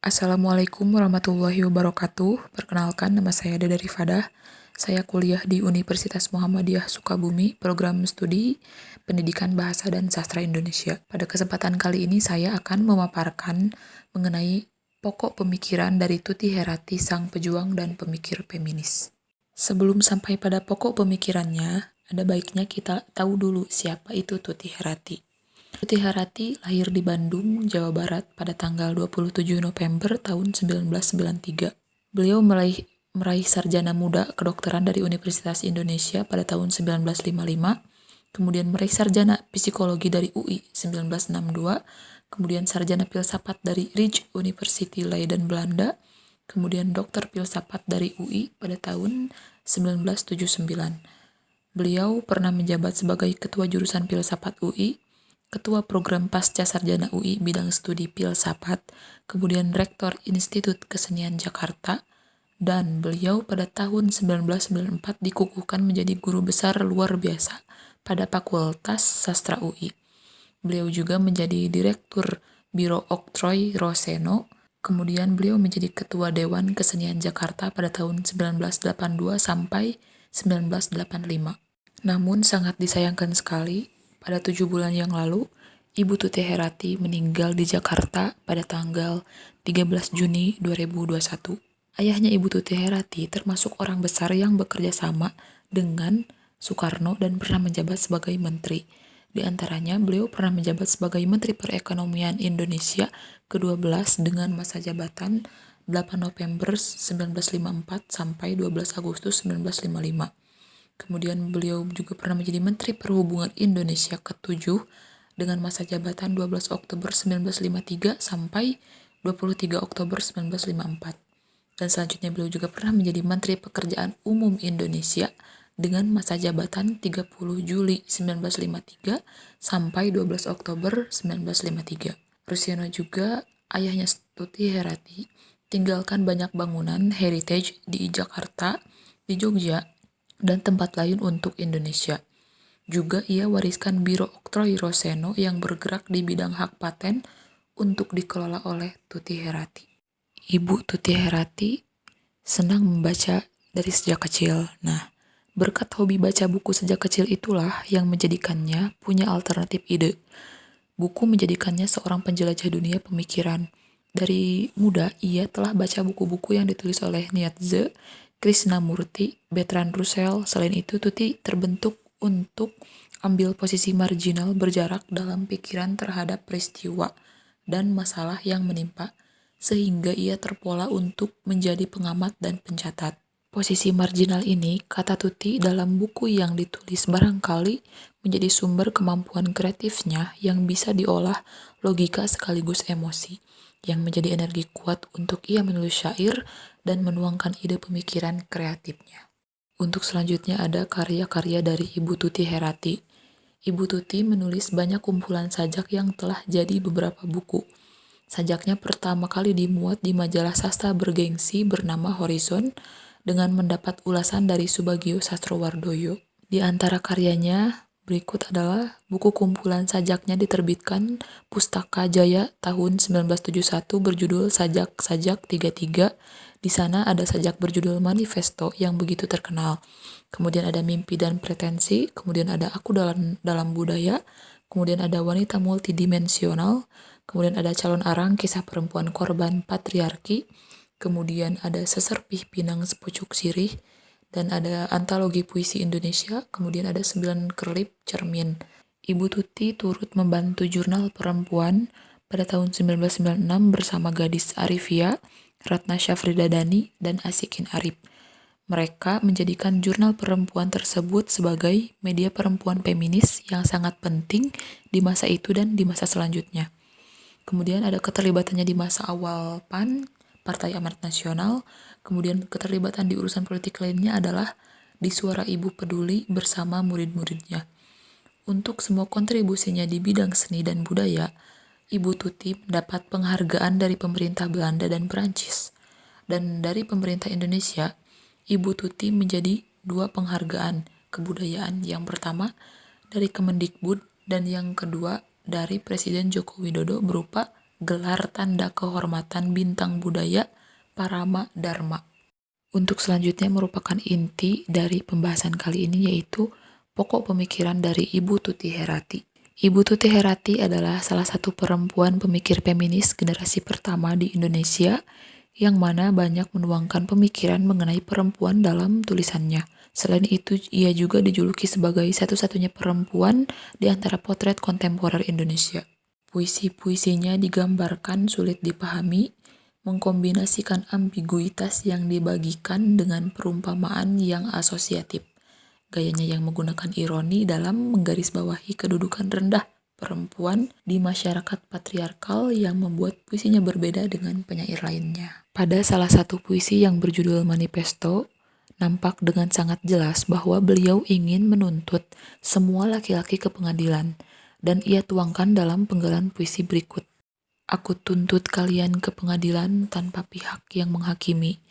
Assalamualaikum warahmatullahi wabarakatuh. Perkenalkan, nama saya Deda Rifadah. Saya kuliah di Universitas Muhammadiyah Sukabumi, program studi Pendidikan Bahasa dan Sastra Indonesia. Pada kesempatan kali ini saya akan memaparkan mengenai pokok pemikiran dari Tuti Herati, sang pejuang dan pemikir feminis. Sebelum sampai pada pokok pemikirannya, ada baiknya kita tahu dulu siapa itu Tuti Herati. Tuti Herati lahir di Bandung, Jawa Barat pada tanggal 27 November tahun 1993. Beliau meraih sarjana muda kedokteran dari Universitas Indonesia pada tahun 1955, kemudian meraih sarjana psikologi dari UI 1962, kemudian sarjana filsafat dari Rijks University Leiden, Belanda, kemudian dokter filsafat dari UI pada tahun 1979. Beliau pernah menjabat sebagai ketua jurusan filsafat UI, Ketua Program Pasca Sarjana UI bidang studi filsafat, kemudian Rektor Institut Kesenian Jakarta, dan beliau pada tahun 1994 dikukuhkan menjadi guru besar luar biasa pada Fakultas Sastra UI. Beliau juga menjadi Direktur Biro Oktroy Roseno, kemudian beliau menjadi Ketua Dewan Kesenian Jakarta pada tahun 1982 sampai 1985. Namun sangat disayangkan sekali, pada 7 bulan yang lalu, Ibu Tuti Herati meninggal di Jakarta pada tanggal 13 Juni 2021. Ayahnya Ibu Tuti Herati termasuk orang besar yang bekerja sama dengan Soekarno dan pernah menjabat sebagai menteri. Di antaranya, beliau pernah menjabat sebagai Menteri Perekonomian Indonesia ke-12 dengan masa jabatan 8 November 1954 sampai 12 Agustus 1955. Kemudian beliau juga pernah menjadi Menteri Perhubungan Indonesia ke-7 dengan masa jabatan 12 Oktober 1953 sampai 23 Oktober 1954. Dan selanjutnya beliau juga pernah menjadi Menteri Pekerjaan Umum Indonesia dengan masa jabatan 30 Juli 1953 sampai 12 Oktober 1953. Rusyono juga, ayahnya Tuti Herati, tinggalkan banyak bangunan heritage di Jakarta, di Jogja, dan tempat lain untuk Indonesia. Juga ia wariskan Biro Oktroy Roseno yang bergerak di bidang hak paten untuk dikelola oleh Tuti Herati. Ibu Tuti Herati senang membaca dari sejak kecil. Nah, berkat hobi baca buku sejak kecil itulah yang menjadikannya punya alternatif ide. Buku menjadikannya seorang penjelajah dunia pemikiran. Dari muda, ia telah baca buku-buku yang ditulis oleh Nietzsche, Krishnamurti, Bertrand Russell. Selain itu, Tuti terbentuk untuk ambil posisi marginal berjarak dalam pikiran terhadap peristiwa dan masalah yang menimpa, sehingga ia terpola untuk menjadi pengamat dan pencatat. Posisi marginal ini, kata Tuti dalam buku yang ditulis, barangkali menjadi sumber kemampuan kreatifnya yang bisa diolah logika sekaligus emosi, yang menjadi energi kuat untuk ia menulis syair dan menuangkan ide pemikiran kreatifnya. Untuk selanjutnya ada karya-karya dari Ibu Tuti Herati. Ibu Tuti menulis banyak kumpulan sajak yang telah jadi beberapa buku. Sajaknya pertama kali dimuat di majalah sastra bergengsi bernama Horizon dengan mendapat ulasan dari Subagio Sastrowardoyo. Di antara karyanya, berikut adalah buku kumpulan sajaknya diterbitkan Pustaka Jaya tahun 1971 berjudul Sajak-Sajak 33. Di sana ada sajak berjudul Manifesto yang begitu terkenal. Kemudian ada Mimpi dan Pretensi, kemudian ada Aku dalam Budaya, kemudian ada Wanita Multidimensional, kemudian ada Calon Arang, Kisah Perempuan Korban Patriarki, kemudian ada Seserpih Pinang Sepucuk Sirih, dan ada Antologi Puisi Indonesia, kemudian ada 9 Kerlip Cermin. Ibu Tuti turut membantu jurnal perempuan pada tahun 1996 bersama Gadis Arifia, Ratna Syafrida Dani, dan Asikin Arif. Mereka menjadikan jurnal perempuan tersebut sebagai media perempuan feminis yang sangat penting di masa itu dan di masa selanjutnya. Kemudian ada keterlibatannya di masa awal PAN, Partai Amanat Nasional. Kemudian keterlibatan di urusan politik lainnya adalah di Suara Ibu Peduli bersama murid-muridnya. Untuk semua kontribusinya di bidang seni dan budaya, Ibu Tuti mendapat penghargaan dari pemerintah Belanda dan Perancis. Dan dari pemerintah Indonesia, Ibu Tuti menjadi 2 penghargaan kebudayaan. Yang pertama dari Kemendikbud dan yang kedua dari Presiden Joko Widodo berupa gelar tanda kehormatan bintang budaya Parama Dharma. Untuk selanjutnya merupakan inti dari pembahasan kali ini, yaitu pokok pemikiran dari Ibu Tuti Herati. Ibu Tuti Herati adalah salah satu perempuan pemikir feminis generasi pertama di Indonesia yang mana banyak menuangkan pemikiran mengenai perempuan dalam tulisannya. Selain itu, ia juga dijuluki sebagai satu-satunya perempuan di antara potret kontemporer Indonesia. Puisi-puisinya digambarkan sulit dipahami, mengkombinasikan ambiguitas yang dibagikan dengan perumpamaan yang asosiatif. Gayanya yang menggunakan ironi dalam menggarisbawahi kedudukan rendah perempuan di masyarakat patriarkal yang membuat puisinya berbeda dengan penyair lainnya. Pada salah satu puisi yang berjudul Manifesto, nampak dengan sangat jelas bahwa beliau ingin menuntut semua laki-laki ke pengadilan, dan ia tuangkan dalam penggalan puisi berikut. Aku tuntut kalian ke pengadilan tanpa pihak yang menghakimi.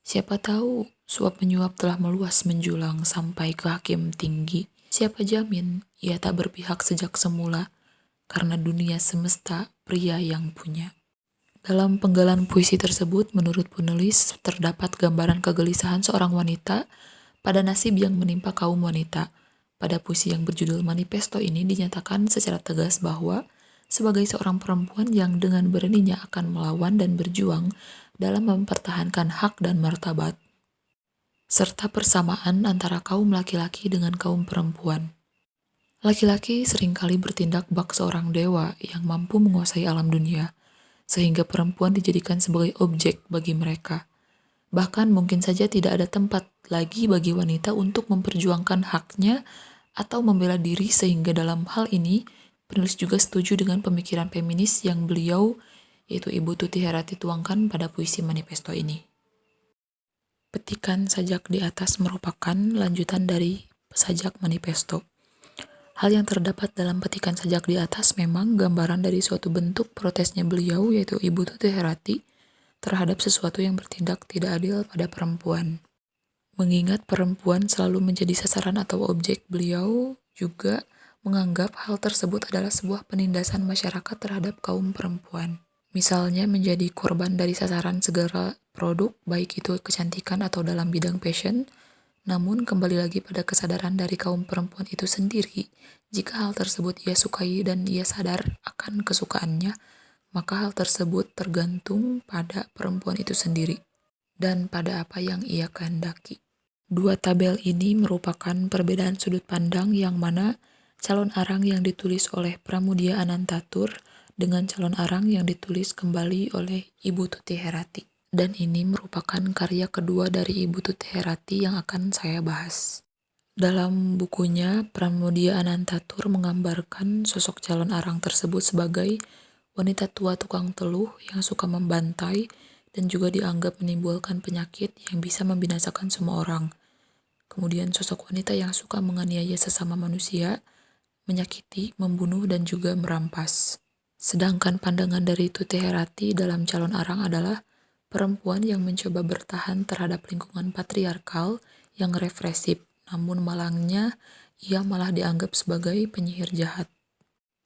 Siapa tahu suap menyuap telah meluas menjulang sampai ke hakim tinggi. Siapa jamin ia tak berpihak sejak semula, karena dunia semesta pria yang punya. Dalam penggalan puisi tersebut, menurut penulis, terdapat gambaran kegelisahan seorang wanita pada nasib yang menimpa kaum wanita. Pada puisi yang berjudul Manifesto ini dinyatakan secara tegas bahwa sebagai seorang perempuan yang dengan beraninya akan melawan dan berjuang dalam mempertahankan hak dan martabat, serta persamaan antara kaum laki-laki dengan kaum perempuan. Laki-laki seringkali bertindak bak seorang dewa yang mampu menguasai alam dunia, sehingga perempuan dijadikan sebagai objek bagi mereka. Bahkan mungkin saja tidak ada tempat lagi bagi wanita untuk memperjuangkan haknya atau membela diri, sehingga dalam hal ini penulis juga setuju dengan pemikiran feminis yang beliau, yaitu Ibu Tuti Herati, tuangkan pada puisi Manifesto ini. Petikan sajak di atas merupakan lanjutan dari sajak Manifesto. Hal yang terdapat dalam petikan sajak di atas memang gambaran dari suatu bentuk protesnya beliau, yaitu Ibu Tuti Herati, terhadap sesuatu yang bertindak tidak adil pada perempuan. Mengingat perempuan selalu menjadi sasaran atau objek, beliau juga menganggap hal tersebut adalah sebuah penindasan masyarakat terhadap kaum perempuan. Misalnya menjadi korban dari sasaran segala produk, baik itu kecantikan atau dalam bidang fashion. Namun kembali lagi pada kesadaran dari kaum perempuan itu sendiri. Jika hal tersebut ia sukai dan ia sadar akan kesukaannya, maka hal tersebut tergantung pada perempuan itu sendiri dan pada apa yang ia kehendaki. Dua tabel ini merupakan perbedaan sudut pandang yang mana calon arang yang ditulis oleh Pramudia Anantatur dengan calon arang yang ditulis kembali oleh Ibu Tuti Herati. Dan ini merupakan karya kedua dari Ibu Tuti Herati yang akan saya bahas. Dalam bukunya, Pramudia Anantatur menggambarkan sosok calon arang tersebut sebagai wanita tua tukang teluh yang suka membantai dan juga dianggap menimbulkan penyakit yang bisa membinasakan semua orang. Kemudian sosok wanita yang suka menganiaya sesama manusia, menyakiti, membunuh, dan juga merampas. Sedangkan pandangan dari Tuti Herati dalam calon arang adalah perempuan yang mencoba bertahan terhadap lingkungan patriarkal yang represif, namun malangnya ia malah dianggap sebagai penyihir jahat.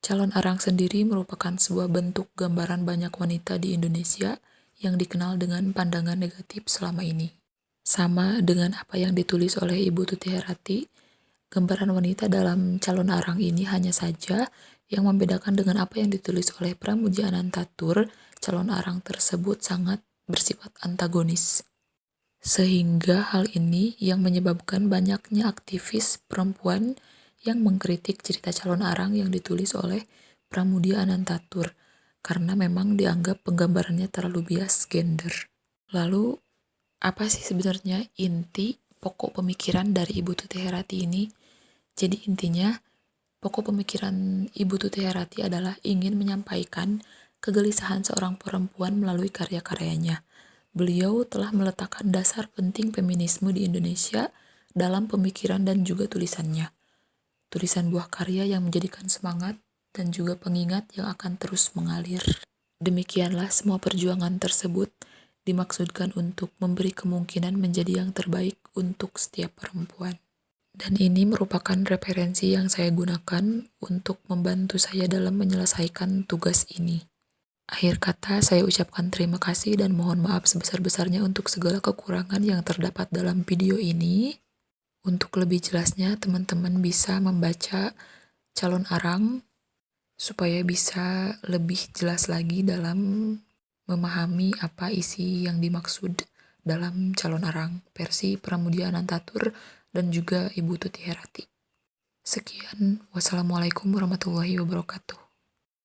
Calon arang sendiri merupakan sebuah bentuk gambaran banyak wanita di Indonesia yang dikenal dengan pandangan negatif selama ini. Sama dengan apa yang ditulis oleh Ibu Tuti Herati, gambaran wanita dalam calon arang ini hanya saja yang membedakan dengan apa yang ditulis oleh Pramudia Anantatur. Calon arang tersebut sangat bersifat antagonis. Sehingga hal ini yang menyebabkan banyaknya aktivis perempuan yang mengkritik cerita calon arang yang ditulis oleh Pramudia Anantatur karena memang dianggap penggambarannya terlalu bias gender. Lalu, apa sih sebenarnya inti pokok pemikiran dari Ibu Tuti Herati ini? Jadi intinya, pokok pemikiran Ibu Tuti Herati adalah ingin menyampaikan kegelisahan seorang perempuan melalui karya-karyanya. Beliau telah meletakkan dasar penting feminisme di Indonesia dalam pemikiran dan juga tulisannya. Tulisan buah karya yang menjadikan semangat dan juga pengingat yang akan terus mengalir. Demikianlah semua perjuangan tersebut dimaksudkan untuk memberi kemungkinan menjadi yang terbaik untuk setiap perempuan. Dan ini merupakan referensi yang saya gunakan untuk membantu saya dalam menyelesaikan tugas ini. Akhir kata, saya ucapkan terima kasih dan mohon maaf sebesar-besarnya untuk segala kekurangan yang terdapat dalam video ini. Untuk lebih jelasnya, teman-teman bisa membaca calon arang supaya bisa lebih jelas lagi dalam memahami apa isi yang dimaksud dalam calon arang versi Pramudia Anantatur dan juga Ibu Tuti Herati. Sekian, wassalamualaikum warahmatullahi wabarakatuh.